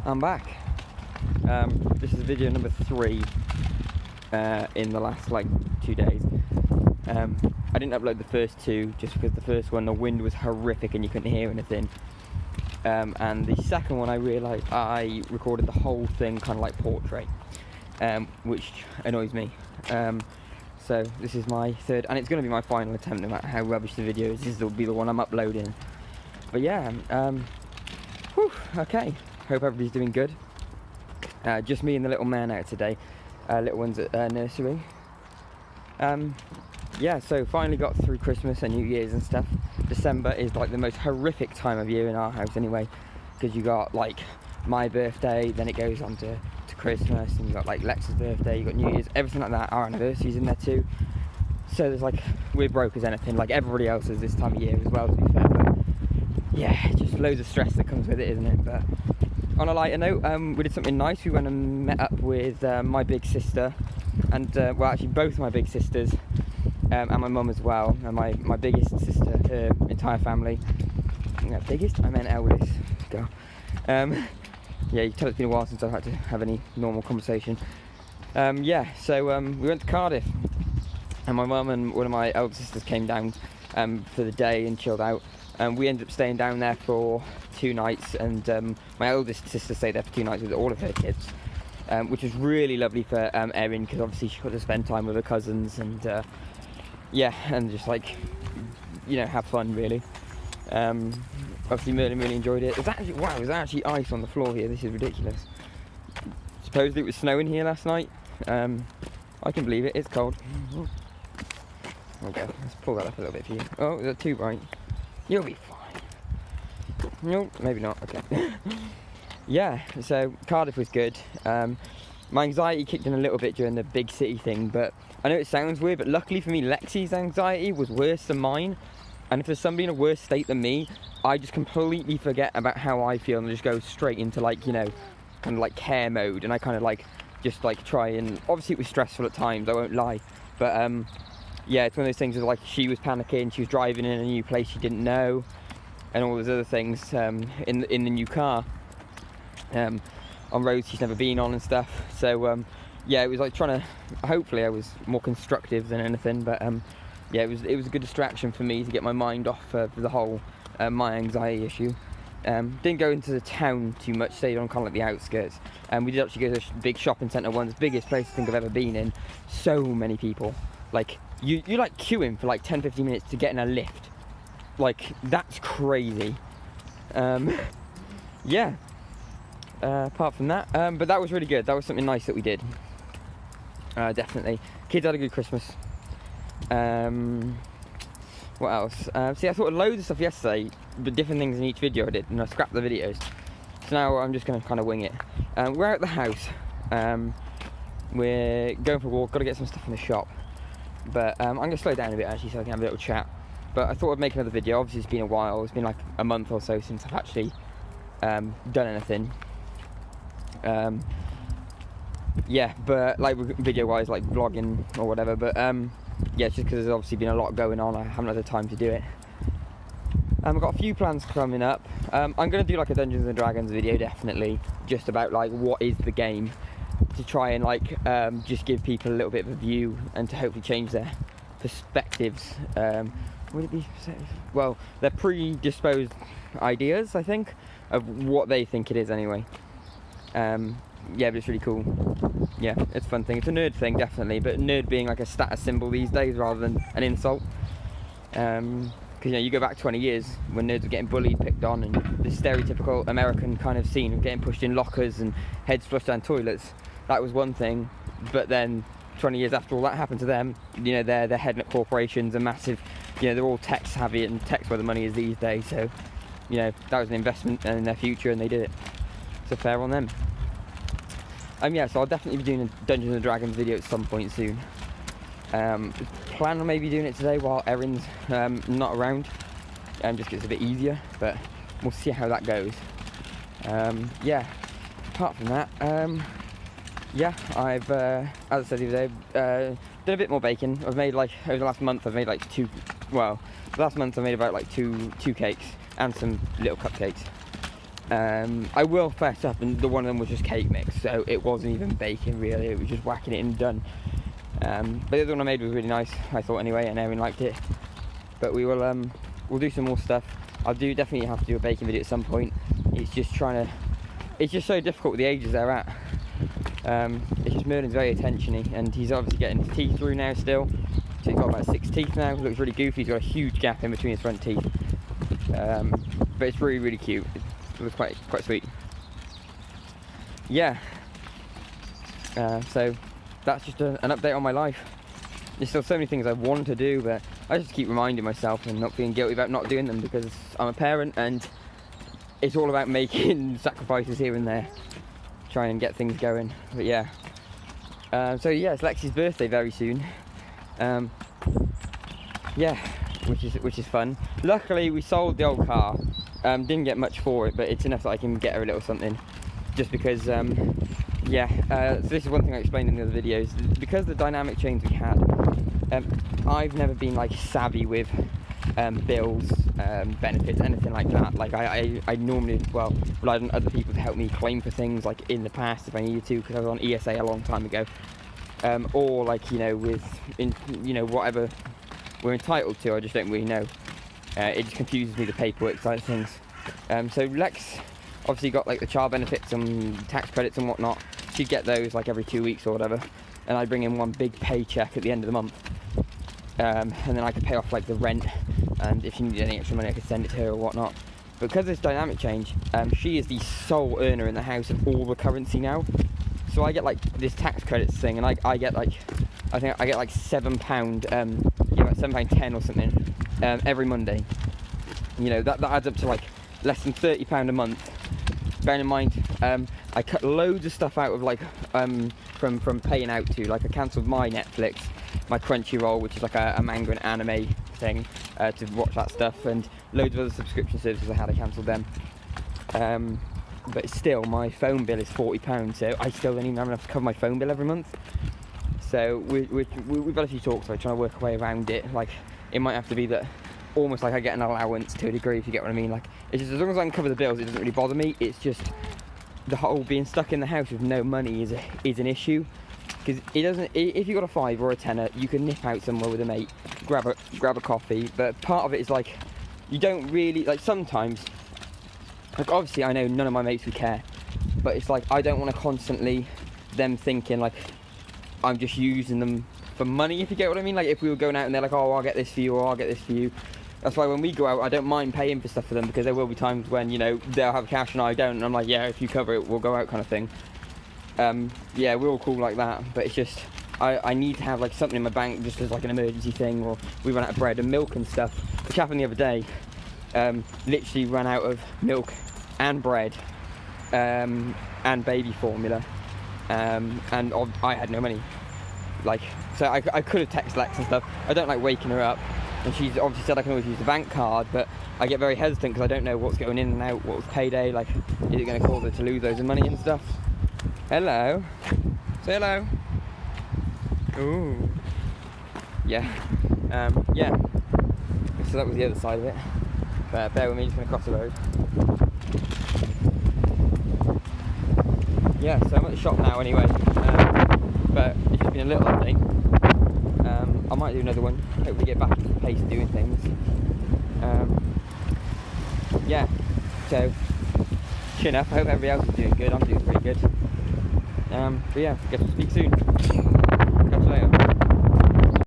I'm back. This is video number 3 in the last like 2 days. I didn't upload the first 2 just because the first one the wind was horrific and you couldn't hear anything. And the second one I realised I recorded the whole thing kind of like portrait, which annoys me. So this is my third, and it's going to be my final attempt no matter how rubbish the video is. This will be the one I'm uploading. But yeah, okay, hope everybody's doing good. Just me and the little man out today. Little one's at nursery. Yeah, so finally got through Christmas and New Year's and stuff. December is like the most horrific time of year in our house anyway, because you got like my birthday, then it goes on to Christmas, and you got like Lex's birthday, you got New Year's, everything like that. Our anniversary's in there too. So there's like, we're broke as anything, like everybody else is this time of year as well, to be fair. But yeah, just loads of stress that comes with it, isn't it? But on a lighter note, we did something nice. We went and met up with my big sister, and well, actually both my big sisters, and my mum as well, and my biggest sister, her entire family. Biggest? I meant eldest. Go. Yeah, you can tell it's been a while since I've had to have any normal conversation. Yeah, so we went to Cardiff, and my mum and one of my elder sisters came down for the day and chilled out. We ended up staying down there for 2 nights, and my eldest sister stayed there for 2 nights with all of her kids, which was really lovely for Erin, because obviously she got to spend time with her cousins and yeah, and just like, you know, have fun really. Obviously Merlin really enjoyed it. There's actually, wow, there's actually ice on the floor here. This is ridiculous. Supposedly it was snowing here last night. I can believe it. It's cold. Okay, let's pull that up a little bit for you. Oh, is that too bright? You'll be fine. No, maybe not. Okay. Yeah, so Cardiff was good. My anxiety kicked in a little bit during the big city thing, but I know it sounds weird, but luckily for me, Lexi's anxiety was worse than mine. And if there's somebody in a worse state than me, I just completely forget about how I feel and just go straight into like, you know, kind of like care mode. And I kind of like, just like try and, obviously it was stressful at times, I won't lie. But yeah, it's one of those things where like she was panicking, she was driving in a new place she didn't know, and all those other things in the new car, on roads she's never been on and stuff. So yeah, it was like trying to, hopefully I was more constructive than anything, but yeah, it was a good distraction for me to get my mind off the whole my anxiety issue. Didn't go into the town too much, stayed on kind of like the outskirts. We did actually go to a big shopping centre, one of the biggest places I think I've ever been in. So many people. Like, you're like queuing for like 10-15 minutes to get in a lift. Like, that's crazy. Yeah. Apart from that, but that was really good. That was something nice that we did. Definitely. Kids had a good Christmas. What else? See, I thought of loads of stuff yesterday, but different things in each video I did, and I scrapped the videos. So now I'm just going to kind of wing it. We're out at the house. We're going for a walk. Got to get some stuff in the shop. But I'm going to slow down a bit actually, so I can have a little chat. But I thought I'd make another video. Obviously, it's been a while. It's been like a month or so since I've actually done anything. Yeah, but like video-wise, like vlogging or whatever. But yeah, it's just because there's obviously been a lot going on. I haven't had the time to do it. I've got a few plans coming up. I'm going to do like a Dungeons and Dragons video, definitely, just about like what is the game, to try and like just give people a little bit of a view and to hopefully change their perspectives. Would it be, well, they're predisposed ideas, I think, of what they think it is anyway. Yeah, but it's really cool. Yeah, it's a fun thing. It's a nerd thing, definitely, but nerd being like a status symbol these days rather than an insult. Because, you know, you go back 20 years when nerds were getting bullied, picked on, and the stereotypical American kind of scene of getting pushed in lockers and heads flushed down toilets. That was one thing, but then 20 years after all that happened to them, you know, they're heading up corporations and massive, you know, they're all tech savvy, and tech's where the money is these days. So, you know, that was an investment in their future, and they did it. So fair on them. Yeah, so I'll definitely be doing a Dungeons and Dragons video at some point soon. Plan on maybe doing it today while Erin's not around, just 'cause it's a bit easier, but we'll see how that goes. Yeah, apart from that, yeah, I've, as I said the other day, done a bit more baking. I've made like, over the last month, I've made like last month I made about like two cakes and some little cupcakes. I will fess up, and the one of them was just cake mix, so it wasn't even baking really, it was just whacking it and done. But the other one I made was really nice, I thought anyway, and Erin liked it. But we will we'll do some more stuff. I'll definitely have to do a baking video at some point. It's just so difficult with the ages they're at. It's just Merlin's very attention-y, and he's obviously getting his teeth through now still. So he's got about 6 teeth now. Looks really goofy. He's got a huge gap in between his front teeth. But it's really, really cute. It was quite sweet. Yeah. So that's just an update on my life. There's still so many things I want to do, but I just keep reminding myself and not feeling guilty about not doing them, because I'm a parent and it's all about making sacrifices here and there, trying and get things going. But yeah. So yeah, it's Lexi's birthday very soon. Yeah, which is fun. Luckily we sold the old car. Didn't get much for it, but it's enough that I can get her a little something. Just because, yeah. So this is one thing I explained in the other videos. Because the dynamic chains we had, I've never been like savvy with bills, benefits, anything like that. Like I normally, well, relied on other people to help me claim for things, like in the past if I needed to, because I was on ESA a long time ago. Or like, you know, whatever we're entitled to, I just don't really know. It just confuses me, the paperwork side of things. So Lex obviously got like the child benefits and tax credits and whatnot. She'd get those like every 2 weeks or whatever, and I'd bring in one big paycheck at the end of the month. And then I could pay off like the rent, and if she needed any extra money I could send it to her or whatnot. But because of this dynamic change, she is the sole earner in the house of all the currency now. So I get like this tax credits thing, and I get like, I think I get like £7, yeah, like £7.10 or something, every Monday. You know, that adds up to like less than £30 a month. Bearing in mind, I cut loads of stuff out of like, from paying out to, like I cancelled my Netflix, my Crunchyroll, which is like a manga and anime thing, to watch that stuff, and loads of other subscription services I cancelled them. But still, my phone bill is £40, so I still don't even have enough to cover my phone bill every month. So we've had a few talks about trying to work a way around it. Like, it might have to be that almost like I get an allowance to a degree, if you get what I mean. Like, it's just as long as I can cover the bills, it doesn't really bother me. It's just the whole being stuck in the house with no money is an issue. Because it doesn't. If you got a £5 or a £10, you can nip out somewhere with a mate, grab a coffee. But part of it is like, you don't really, like, sometimes. Like, obviously I know none of my mates would care, but it's like I don't want to constantly them thinking like I'm just using them for money, if you get what I mean. Like, if we were going out and they're like, oh, I'll get this for you, or I'll get this for you. That's why when we go out, I don't mind paying for stuff for them, because there will be times when, you know, they'll have cash and I don't, and I'm like, yeah, if you cover it, we'll go out, kind of thing. Yeah, we're all cool like that, but it's just I need to have like something in my bank just as like an emergency thing, or we run out of bread and milk and stuff, which happened the other day. Literally ran out of milk and bread, and baby formula, and I had no money. Like, so I could have texted Lex and stuff. I don't like waking her up, and she's obviously said I can always use the bank card, but I get very hesitant because I don't know what's going in and out, what was payday, like, is it going to cause her to lose loads of money and stuff. Hello. Say hello. Ooh. Yeah. Yeah. So that was the other side of it. But bear with me, just going to cross the road. Yeah, so I'm at the shop now anyway. But it's just been a little update. I might do another one. Hopefully get back into the pace of doing things. Yeah. So chin up. I hope everybody else is doing good. I'm doing pretty good. But yeah, guess we'll speak soon.